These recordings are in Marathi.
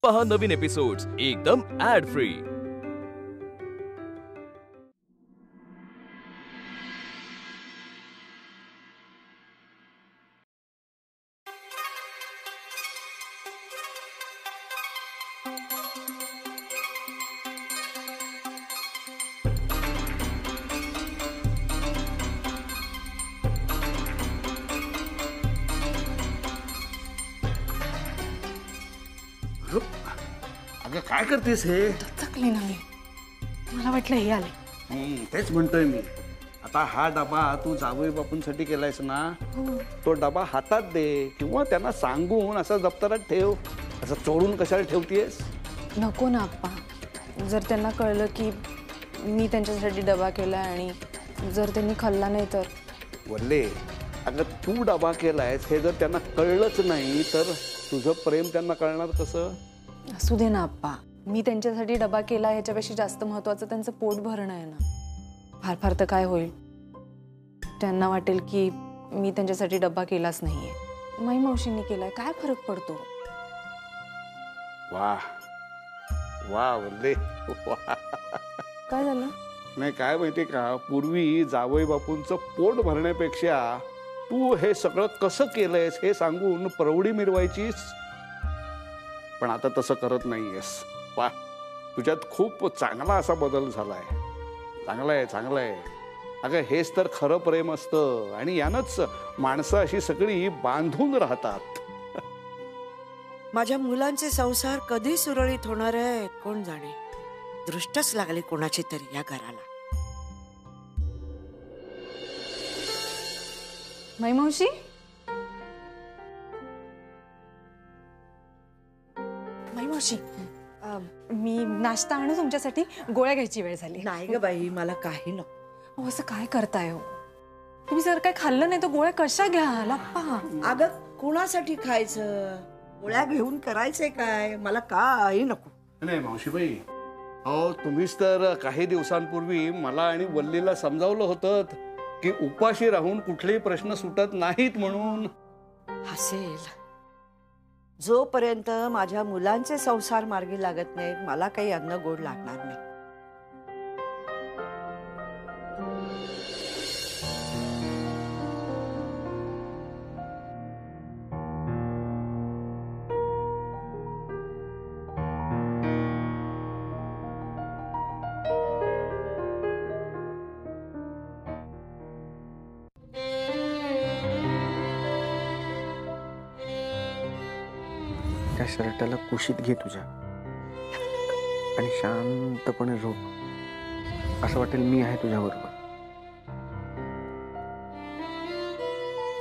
पहा नवीन एपिसोड्स एकदम ऍड फ्री। अगं काय करतेस हे? थकले ना मी, मला वाटलं हे आले. तेच म्हणतोय मी. आता हा डबा तू जावई बापूंसाठी केलायस ना, तो डबा हातात दे किंवा त्यांना सांगून असा दप्तरात ठेव. असं चोरून कशाला ठेवतेस? नको ना आप्पा, जर त्यांना कळलं की मी त्यांच्यासाठी डबा केला आणि जर त्यांनी खाल्ला नाही तर. वल्ले, अगं तू डबा केलायस हे जर त्यांना कळलंच नाही तर तुझं प्रेम त्यांना कळणार कसं? असू दे ना आप्पा, मी त्यांच्यासाठी डबा केला ह्याच्यापेक्षा जास्त महत्वाचं त्यांचं पोट भरणं आहे ना. फार फार तर काय होईल, त्यांना वाटेल की मी त्यांच्यासाठी डबा केलाच नाहीये, माई मावशींनी केलाय, काय फरक पडतो? वा वा वल्ले वा. काय झालं? नाही काय माहिती का, पूर्वी जावई बापूंचं पोट भरण्यापेक्षा तू हे सगळं कसं केलंयस हे सांगून प्रौढी मिरवायचीस, पण आता तसं करत नाहीयेस. वा, तुझ्यात खूप चांगला असा बदल झालाय. चांगलाय चांगलाय. अगं हेच तर खरं प्रेम असतं आणि यानंच माणसं अशी सगळी बांधून राहतात. माझ्या मुलांचे संसार कधी सुरळीत होणार आहे कोण जाणे. दृष्टच लागली कोणाची तरी या घराला. माई मावशी, माई मावशी, मी नाश्ता आणू तुमच्यासाठी? गोळ्या घ्यायची वेळ झाली. नाही ग बाई, मला काही नको. अहो असं काय करताय हो तुम्ही? जर काय खाल्लं नाही तर गोळ्या कशा घ्याल आप्पा? अगं कुणासाठी खायचं? गोळ्या घेऊन करायचंय काय? मला काही नको. नाही मावशीबाई, अहो तुम्हीच तर काही दिवसांपूर्वी मला आणि वल्लीला समजावलं होतं की उपाशी राहून कुठलेही प्रश्न सुटत नाहीत म्हणून. हसेल. जोपर्यंत माझ्या मुलांचे संसार मार्गी लागत नाहीत मला काही अन्न गोड लागणार नाही. त्या शर्टाला कुशीत घे तुझ्या आणि शांतपणे झोप. असं वाटेल मी आहे तुझ्याबरोबर.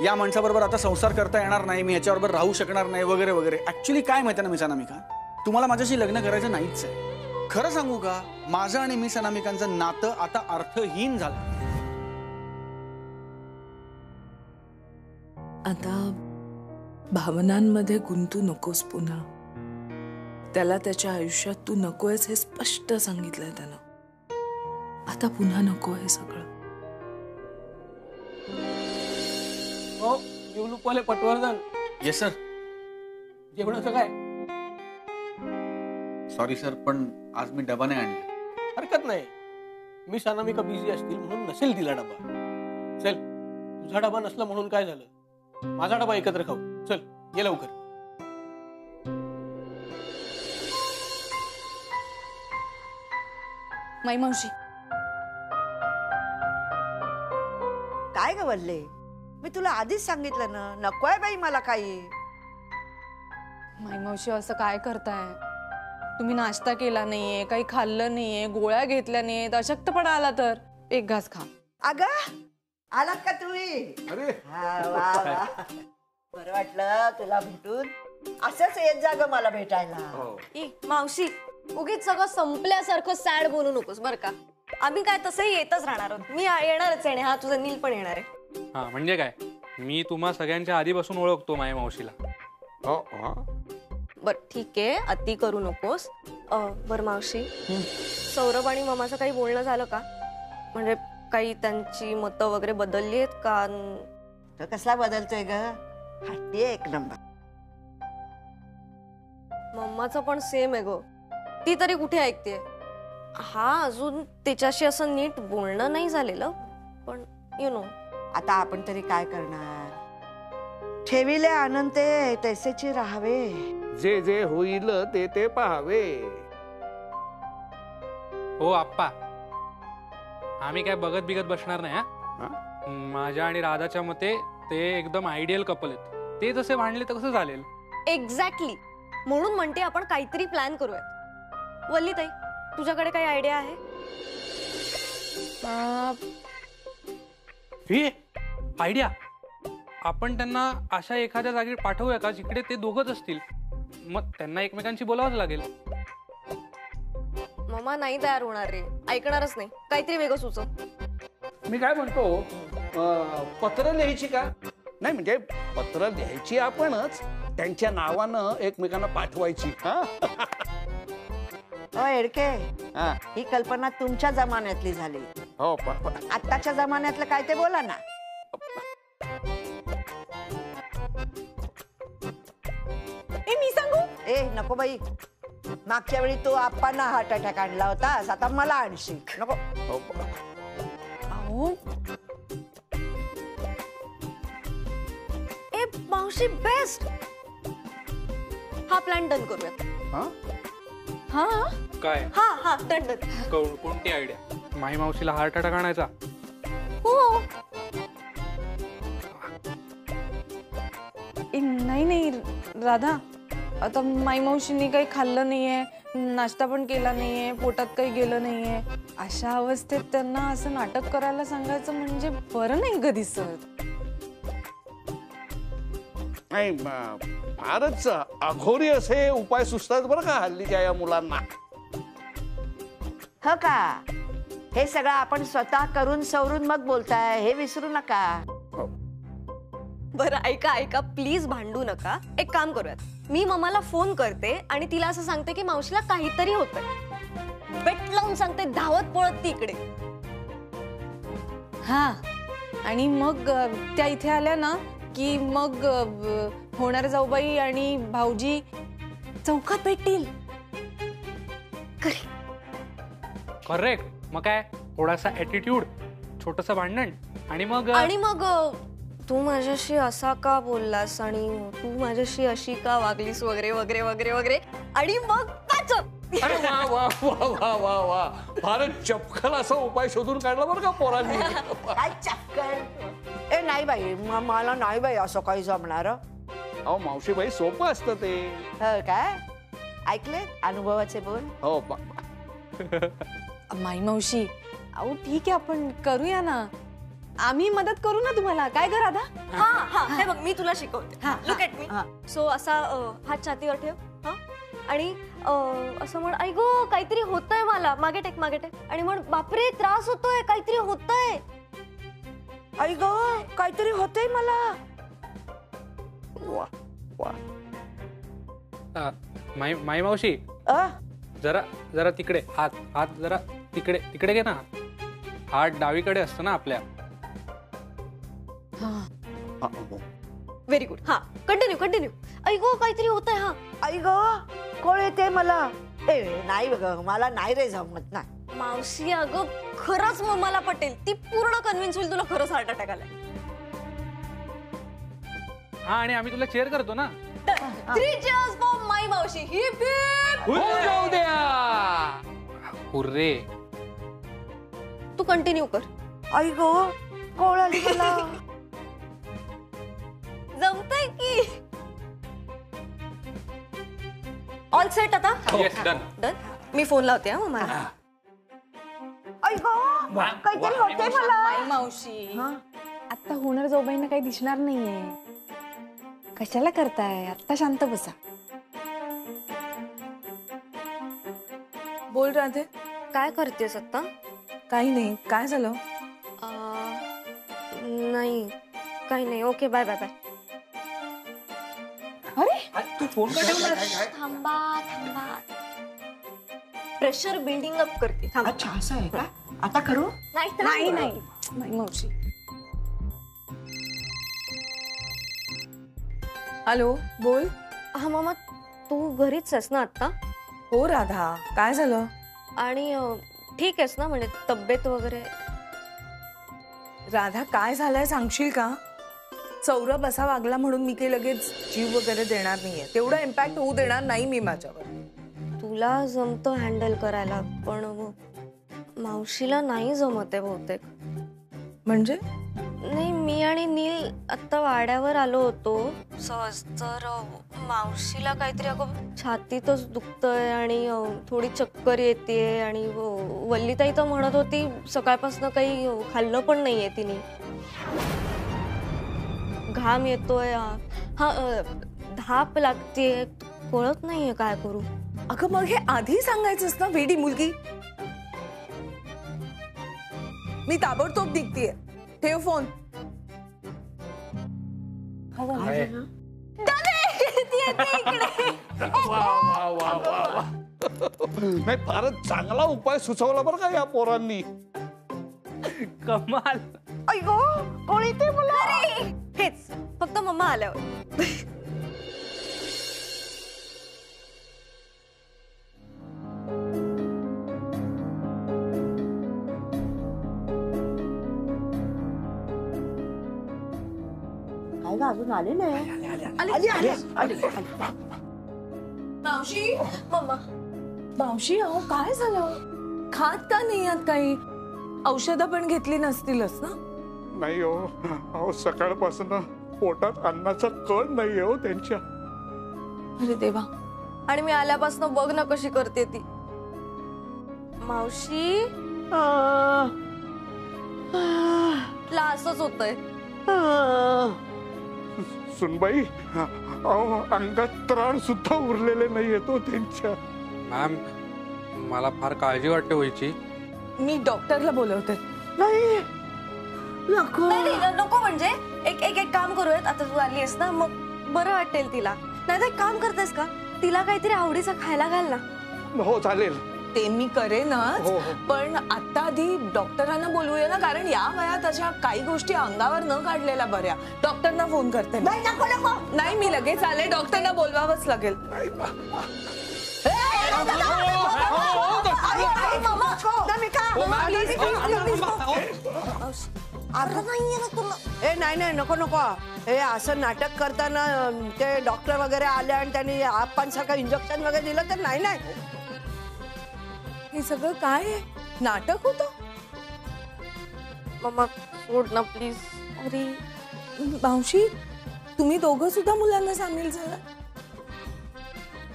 या माणसाबरोबर आता संसार करता येणार नाही, मी याच्याबरोबर राहू शकणार नाही वगैरे वगैरे. ऍक्च्युली काय माहिती ना मिस अनामिका, तुम्हाला माझ्याशी लग्न करायचं नाहीच आहे. खरं सांगू का, माझं आणि मिस अनामिकांचं नातं आता अर्थहीन झालं. आता भावनांमध्ये गुंतू नकोस पुन्हा. त्याला त्याच्या आयुष्यात तू नकोयस हे स्पष्ट सांगितलंय त्यानं. आता पुन्हा नको हे सगळं. हो निवडणूकवाले पटवर्धन. Yes sir. जेवणाचं काय? सॉरी सर, पण आज मी डबा नाही आणला. हरकत नाही, मी अनामिका बिझी असतील म्हणून नसेल दिला डबा. चल, तुझा डबा नसला म्हणून काय झालं, माझा डबा एकत्र खाऊ. चल ये लवकर. माई मावशी, काय ग वल्ले, मी तुला आधीच सांगितलं ना, नकोय बाई मला काही. माई मावशी असं काय करताय तुम्ही? नाश्ता केला नाहीये, काही खाल्लं नाहीये, गोळ्या घेतल्या नाहीयेत, अशक्तपणा आला तर एक घास खा. अगं आलात का तुम्ही? अरे वा वा, बरं वाटलं तुला भेटून. असंच येत जा ग मला भेटायला. मावशी, उगीच सगळं संपल्यासारखं सॅड बोलू नकोस बरं का. आम्ही काय तसंही येतच राहणार आहोत. मी येणारच आहे. हा तुझा नील पण येणार आहे. हा म्हणजे काय, मी तुम्हा सगळ्यांच्या आधीपासून ओळखतो माझ्या मावशीला. बर ठीक आहे, अति करू नकोस. बर मावशी, सौरभ आणि मामाचं काही बोलणं झालं का? म्हणजे काही त्यांची मतं वगैरे बदलली आहेत का? तो कसला बदलतोय ग, हट्टी एक नंबर. मम्मा मम्माचं पण सेम आहे ग. ती तरी कुठे ऐकते. हा अजून तिच्याशी असं नीट बोलणं नाही झालेलं, पण यु नो. आता आपण तरी काय करणार. ठेविले आनंदे तैसेची राहावे. जे जे होईल ते ते पाहावे. हो आप्पा, आम्ही काय बघत बिगत बसणार नाही. हा, माझ्या आणि राधाच्या मते ते एकदम आयडियल कपल आहेत. ते जसे भांडले तर कसं चालेल. एक्झॅक्टली. म्हणून म्हणते आपण काहीतरी प्लॅन करूयात. वल्लीताई, तुझ्याकडे काही आयडिया आहे? हे आयडिया. आपण त्यांना अशा एखाद्या जागी पाठवूया का जिकडे ते दोघच असतील. मग त्यांना एकमेकांशी बोलावंच लागेल. मम्मा नाही तयार होणार रे, ऐकणारच नाही. काहीतरी वेगळं सुचव. मी काय म्हणतो, पत्र लिहायची का? नाही म्हणजे पत्र लिहायची आपणच, त्यांच्या नावानं एकमेकांना पाठवायची. ओ एडके, ही कल्पना तुमच्या जमान्यातली झाली. हो, आत्ताच्या जमान्यातलं काय ते बोला ना. मी सांगू? ए नको बाई, मागच्या वेळी तू आप्पांना हार्ट अटॅक आणला होतास, आता मला आणशील. नको. अहो, ए मावशी बेस्ट. हा प्लॅन डन करूया. हा काय? हा हा डन डन. कोणती आयडिया? माई मावशीला हार्ट अटॅक आणायचा? हो. नाही नाही राधा, आता माई मावशींनी काही खाल्लं नाहीये, नाश्ता पण केला नाहीये, पोटात काही गेलं नाहीये. अशा अवस्थेत त्यांना असं नाटक करायला सांगायचं म्हणजे बरं नाही ग दिसत. नाही, फारच अघोरी असे उपाय सुचतात बरं का हल्लीच्या या मुलांना. हो का? हे सगळं आपण स्वतः करून सवरून मग बोलताय, हे विसरू नका. बरं ऐका ऐका, प्लीज भांडू नका. एक काम करूयात, मी मम्माला फोन करते आणि तिला असं सांगते की मावशीला काहीतरी होतंय. बेट लावून सांगते, धावत पळत ती इकडे. हा, आणि मग त्या इथे आल्या ना की मग होणार जाऊबाई आणि भाऊजी चौकात भेटतील. करेक्ट. मग काय, थोडासा ॲटिट्यूड, छोटस भांडण, आणि मग तू माझ्याशी असा का बोललास आणि तू माझ्याशी अशी का वागलीस वगैरे वगैरे वगैरे वगैरे. आणि मग अरे वा वा वा वा वा वा, फारच चपखल असा उपाय शोधून काढला बरं का पोरांनी. काय चक्कर. ए नाही बाई, मला नाही बाई असं काही जमणार. अहो मावशीबाई, सोपं असतं ते. हो काय? ऐकले अनुभवाचे बोल. हो. माई मावशी, अहो ठीक आहे, आपण करूया ना. आम्ही मदत करू ना तुम्हाला. काय ग राधा? हा हा, हे बघ मी तुला शिकवते. हा, लुक ॲट मी. सो असा हात छातीवर ठेव. हा, आणि असं म्हण, आई गो काहीतरी होतंय मला. मागे टेक मागे टेक. आणि म्हण, बापरे त्रास होतोय, काहीतरी होतंय. आई गो काहीतरी होतंय मला. वा वा. माई मावशी, जरा जरा तिकडे हात हात जरा तिकडे तिकडे घे ना. हात डावीकडे असतो ना आपल्या. Very good. हा, कंटिन्यू कंटिन्यू. आई गो काहीतरी होतंय. हा, आई गो कोळ येते मला. ए नाही बघ, मला नाही रे जमत ना. मावशी अगं खरंच मम्माला पटेल. ती पूर्ण कन्व्हिन्स होईल तुला खरंच हार्ट अटॅक आलाय. हा, आणि आम्ही तुला चेअर करतो ना. 3 cheers for माई मावशी. Heap heap. जाऊ द्या. हुर्रे. तू कंटिन्यू कर. आई गो कोळ आली मला. जमतंय की. ऑल सेट आता? Yes, done. डन. मी फोन लावते हा मम्माला. आई गो काहीतरी होतंय मला. माई मावशी, आता होणार जाऊबाईंना काही दिसणार नाहीये. कशाला करताय? आता शांत बसा. बोल राधे. काय करतेस आता? काही नाही. काय झालं? नाही काही नाही. Okay bye bye bye. अरे तू फोन का ठेवला? थांबा थांबा. प्रेशर बिल्डिंग अप करते. थांबा. अच्छा असं आहे का? आता करू? नाही नाही माई मावशी. हॅलो, बोल. हा मामा, तू घरीच आहेस ना आता? हो राधा, काय झालं? आणि ठीक आहेस ना, म्हणजे तब्येत वगैरे? राधा, काय झालंय सांगशील का? सौरभ असा वागला म्हणून मी काही लगेच जीव वगैरे देणार नाहीये. तेवढा इम्पॅक्ट होऊ देणार नाही मी माझ्यावर. तुला जमतं हँडल करायला, पण मावशीला नाही जमत आहे बहुतेक. म्हणजे? नाही, मी आणि नील आत्ता वाड्यावर आलो होतो सहज, तर मावशीला काहीतरी अगं छातीतच दुखतंय आणि थोडी चक्कर येतेय. आणि वल्लीताई तर म्हणत होती सकाळपासून काही खाल्लं पण नाहीये तिने. घाम येतोय, हा धाप लागतेय, कळत नाहीये काय करू. अगं मग हे आधी सांगायचंस ना, वेडी मुलगी. मी ताबडतोब निघतेय. ठेव फोन. नाही, फारच चांगला उपाय सुचवला बरं का या पोरांनी. कमाल. अय्यो, कोण येते मला? हेच फक्त मम्मा आल्यावर. अजून आले नाही. मावशी, मम्मा. मावशी, अहो काय झालं? खात का नाही आत काही? औषधं पण घेतली नसतीलच ना? नाही हो, अहो सकाळपासून पोटात अन्नाचा कण नाहीये हो त्यांच्या. अरे देवा. आणि मी आल्यापासून बघ ना कशी करते ती. मावशी, तुला असंच होतंय. सुनबाई, अहो अंगात त्राण सुद्धा उरलेले नाहीये तो त्यांच्या. मॅम, मला फार काळजी वाटते व्हायची. मी डॉक्टरला बोलवते. नाही, नको. नाही, नको. म्हणजे एक काम करूयात. आता तू आली आहेस ना, मग बरं वाटेल तिला. नाही तर एक काम करतेस का, तिला काहीतरी आवडीचं खायला घाल ना. हो चालेल. ते मी करेनच, हो. पण आता आधी डॉक्टरांना बोलवूया ना, कारण या वयात अशा काही गोष्टी अंगावर न काढलेल्या बऱ्या. डॉक्टरना फोन करते. नाही, नको नको. नाही, मी लगेच आले. डॉक्टरना बोलवावंच लागेल. नाही, नको नको. हे असं नाटक करताना ते डॉक्टर वगैरे आले आणि त्यांनी आपण सारखं इंजेक्शन वगैरे दिलं तर नाही. हे सगळं काय आहे? नाटक होतं? मम्मा सोड ना प्लीज. अरे मावशी, तुम्ही दोघं सुद्धा मुलांना सामील झाला?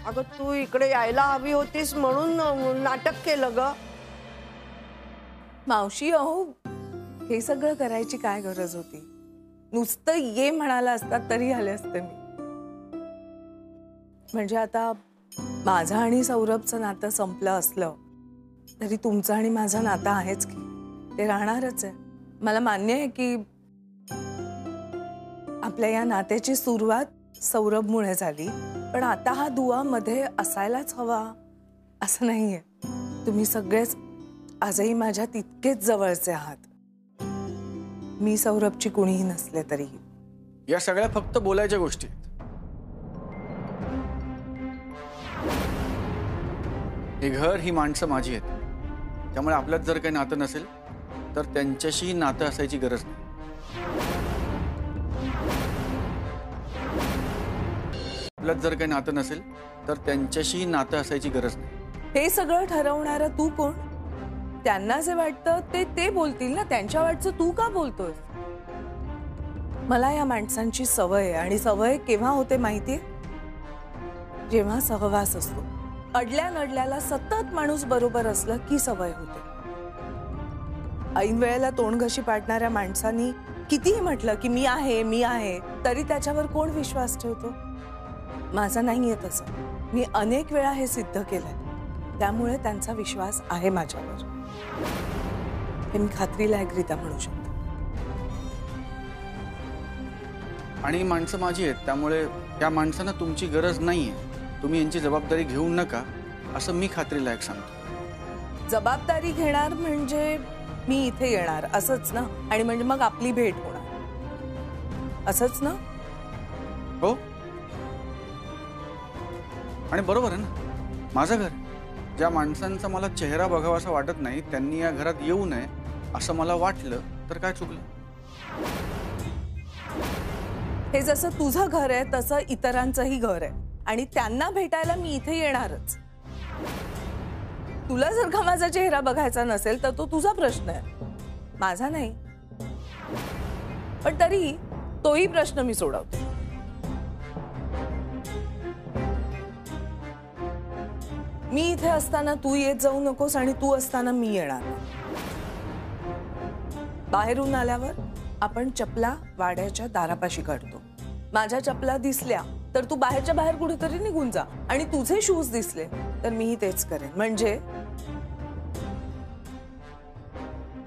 अगं तू इकडे यायला हवी होतीस म्हणून नाटक केलं ग. मावशी, अहो हे सगळं करायची काय गरज होती? नुसतं ये म्हणाला असतात तरी आले असते मी. म्हणजे आता माझं आणि सौरभचं नातं संपलं असलं तरी तुमचं आणि माझं नातं आहेच की, ते राहणारच आहे. मला मान्य आहे की आपल्या या नात्याची सुरुवात सौरभमुळे झाली, पण आता हा दुवा मध्ये असायलाच हवा असं नाहीये. तुम्ही सगळेच आजही माझ्या तितकेच जवळचे आहात, मी सौरभची कुणीही नसले तरीही. या सगळ्या फक्त बोलायच्या गोष्टी आहेत. हे घर, ही माणसं माझी आहेत. त्यामुळे आपल्यात जर काही नातं नसेल तर त्यांच्याशी नातं असायची गरज नाही. आपल्यात जर काही नातं नसेल तर त्यांच्याशी नातं असायची गरज नाही. हे सगळं ठरवणारा तू कोण? त्यांना जे वाटतं ते बोलतील ना. त्यांच्या वाटचं तू का बोलतोय? मला या माणसांची सवय, आणि सवय केव्हा होते माहितीये? जेव्हा सहवास असतो. अडल्या नडल्याला सतत माणूस बरोबर असलं की सवय होते. ऐन वेळेला तोंड घशी पाडणाऱ्या माणसांनी कितीही म्हटलं की मी आहे, तरी त्याच्यावर कोण विश्वास ठेवतो? माझा नाहीये तसं. मी अनेक वेळा हे सिद्ध केलंय, त्यामुळे त्यांचा विश्वास आहे माझ्यावर. हे मी खात्रीलायकरित्या म्हणू शकते. आणि माणसं माझी आहेत, त्यामुळे त्या माणसांना तुमची गरज नाहीये. तुम्ही यांची जबाबदारी घेऊ नका असं मी खात्रीलायक सांगतो. जबाबदारी घेणार म्हणजे मी इथे येणार असंच ना? आणि म्हणजे मग आपली भेट होणार असंच ना? हो. आणि बरोबर आहे ना, माझं घर. ज्या माणसांचा मला चेहरा बघावासा वाटत नाही त्यांनी या घरात येऊ नये असं मला वाटलं तर काय चुकलं? हे जसं तुझं घर आहे तसं इतरांचंही घर आहे आणि त्यांना भेटायला मी इथे येणारच. तुला जर का माझा चेहरा बघायचा नसेल तर तो तुझा प्रश्न आहे, माझा नाही. पण तरी तोही प्रश्न मी सोडवते. मी इथे असताना तू येत जाऊ नकोस आणि तू असताना मी येणार. बाहेरून आल्यावर आपण चपला वाड्याच्या दारापाशी काढतो. माझ्या चपला दिसल्या तर तू बाहेरच्या बाहेर कुठेतरी निघून जा आणि तुझे शूज दिसले तर मीही तेच करेन. म्हणजे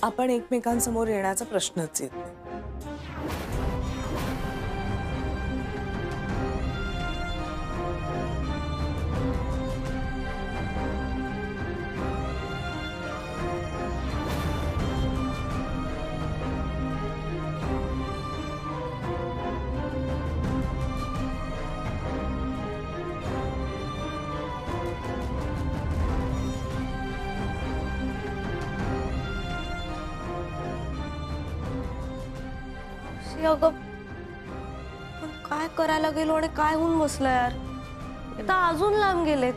आपण एकमेकांसमोर येण्याचा प्रश्नच येत नाही. अगं पण काय करायला गेलो आणि काय होऊन बसलं यार. आता अजून लांब गेलेत.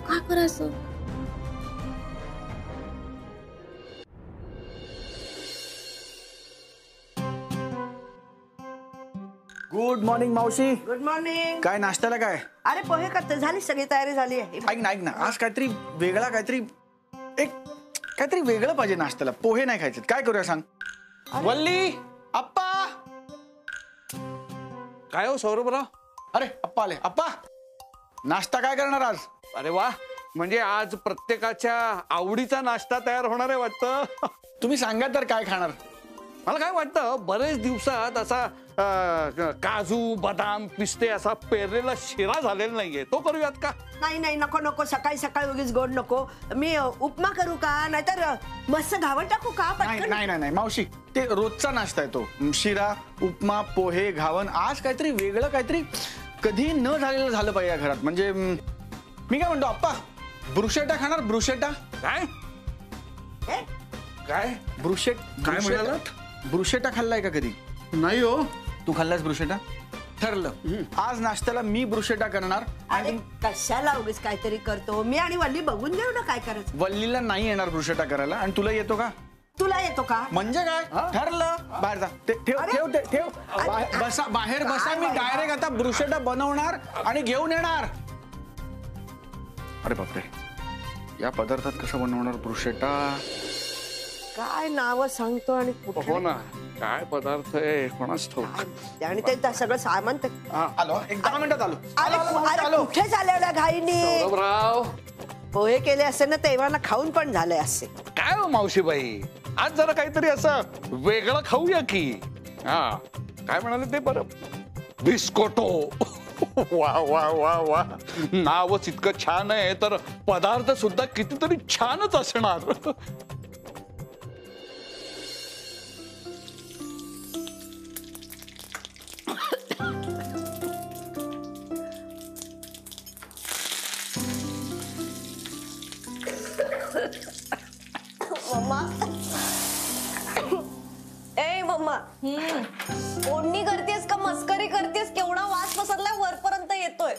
काय करायचं? गुड मॉर्निंग मावशी. Good morning. काय नाश्त्याला काय? अरे पोहे करते, झाली सगळी तयारी झाली आहे. ऐक ना आज काहीतरी वेगळा, काहीतरी वेगळं पाहिजे नाश्त्याला. पोहे नाही खायचे, काय करूया सांग? वल्ली, अप्पा. काय हो सौरभराव? अरे अप्पा आले. अप्पा, नाश्ता काय करणार आज? अरे वा, म्हणजे आज प्रत्येकाच्या आवडीचा नाश्ता तयार होणार आहे वाटतं. तुम्ही सांगा तर काय खाणार? मला काय वाटतं, बरेच दिवसात असा काजू बदाम पिस्ते असा पेरलेला शिरा झालेला नाहीये, तो करूयात का? नाही नाही, नको नको, सकाळी सकाळी उगीच गोड नको. मी उपमा करू का, नाहीतर मस्त घावण टाकू का? नाही नाही नाही मावशी, ते रोजचा नाश्ता आहे तो. शिरा, उपमा, पोहे, घावण. आज काहीतरी वेगळं, काहीतरी कधी न झालेलं झालं पाहिजे या घरात. म्हणजे मी काय म्हणतो अप्पा, ब्रुशेटा खाणार? ब्रुशेटा? काय काय ब्रुशेट काय म्हणालात? ब्रुशेटा खाल्लाय का कधी? नाही हो. तू खाल्लास ब्रुशेटा? ठरलं, आज नाश्त्याला मी ब्रुशेटा करणार. अरे कशाला उगीच काहीतरी करतो. मी आणि वल्ली बघून घेऊ ना काय करायचं. वल्लीला नाही येणार ब्रुशेटा करायला. आणि तुला येतो का? तुला येतो का? म्हणजे काय? ठरलं, बाहेर जा. ठेव. बसा, बाहेर बसा. मी डायरेक्ट आता ब्रुशेटा बनवणार आणि घेऊन येणार. अरे बापरे, या पदार्थात कसं बनवणार ब्रुशेटा? काय नाव सांगतो आणि हो ना, काय पदार्थ आहे कोणाच ठाऊक. आणि ते सगळं सामान आलो, एक 10 मिनिटात आलो. अरे कुठे झाले एवढ्या घाईनी? सौरभराव, पोहे केले असे ना, तेव्हा खाऊन पण झाले असे. काय हो मावशीबाई, आज जरा काहीतरी असं वेगळं खाऊया की. हा, काय म्हणाले ते बरं? बिस्कोटो. वा वा वा वा, नावच इतकं छान आहे तर पदार्थ सुद्धा कितीतरी छानच असणार. मम्मा, ए मम्मा, ओढणी करतेस का मस्करी करतेस? केवढा वास पसरलाय, वरपर्यंत येतोय.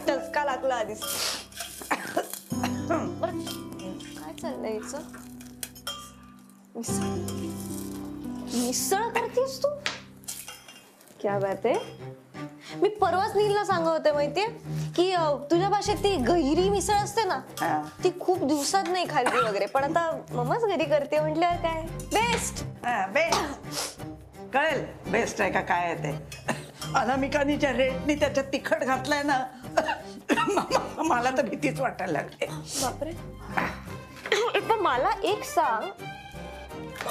टचका लागला आधीच. काय चाललंय हिचं? मिसळ करतेस तू? क्या बात आहे. मी परवाच नीलला सांगत होते माहितीये की तुझ्या भाषेत ती गहिरी मिसळ असते ना, ती खूप दिवसात नाही खाल्ली वगैरे, पण आता मम्माच घरी करते म्हटल्यावर काय बेस्ट. बेस्ट कळेल बेस्ट आहे का काय आहे ते. अनामिकानीच्या रेटनी त्याच्यात तिखट घातलंय ना, मला तर भीतीच वाटायला लागते. बापरे. पण मला एक सांग,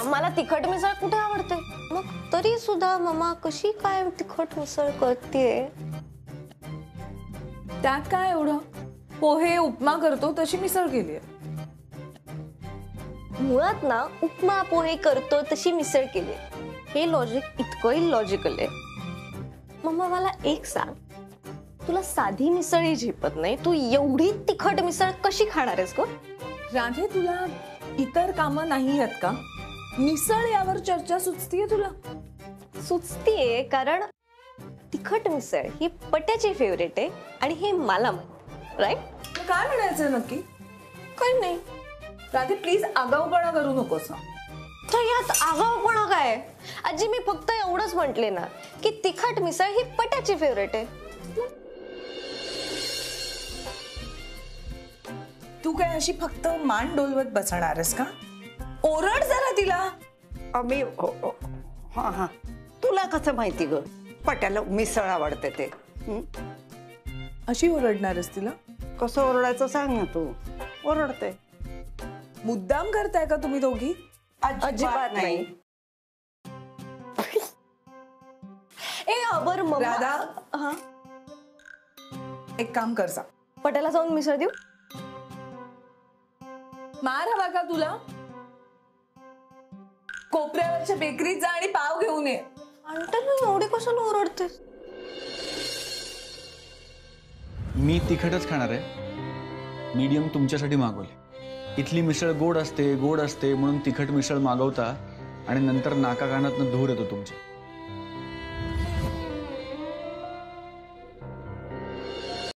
मला तिखट मिसळ कुठे आवडते, मग तरी सुद्धा मम्मा कशी काय तिखट मिसळ करते? त्यात काय एवढं? पोहे उपमा करतो तशी मिसळ केली. मुळात ना, उपमा पोहे करतो तशी मिसळ केली, हे लॉजिक इतकं इलॉजिकल आहे मम्मा मला एक सांग, तुला साधी मिसळही झेपत नाही, तू एवढी तिखट मिसळ कशी खाणार आहेस गं? राधे, तुला इतर कामं नाही आहेत का? मिसळ यावर चर्चा सुचतीये तुला? सुचतीये कारण तिखट मिसळ ही पट्याची फेवरेट आहे आणि हे मला राईट. काय म्हणायचं नक्की? काही नाही. राधे प्लीज आगाऊपणा करू नकोस. तर यात आगाऊपणा काय? आजी मी फक्त एवढंच म्हटले ना की तिखट मिसळ ही पट्याची फेवरेट आहे. तू काय अशी फक्त मान डोलवत बसणार आहेस का? ओरड जरा तिला. मी हा हा, तुला कसं माहिती ग पट्याला मिसळ आवडते ते? अशी ओरडणार आहेस तिला? कसं ओरडायचं सांग ना तू. ओरडते. मुद्दाम करताय का तुम्ही दोघी? अजिबात नाही. ए अबर मम्मा. राधा, हा, एक काम कर जा. पट्याला जाऊन मिसळ देऊ? मार हवा का तुला? कोपऱ्यावरच्या बेकरीत जा आणि पाव घेऊन ये. अंतर एवढे कशाला ओरडते? मी तिखटच खाणार आहे. मीडियम तुमच्यासाठी मागवले. इथली मिसळ गोड असते म्हणून तिखट मिसळ मागवता आणि नंतर नाका कानातनं धूर येतो तुमच्या.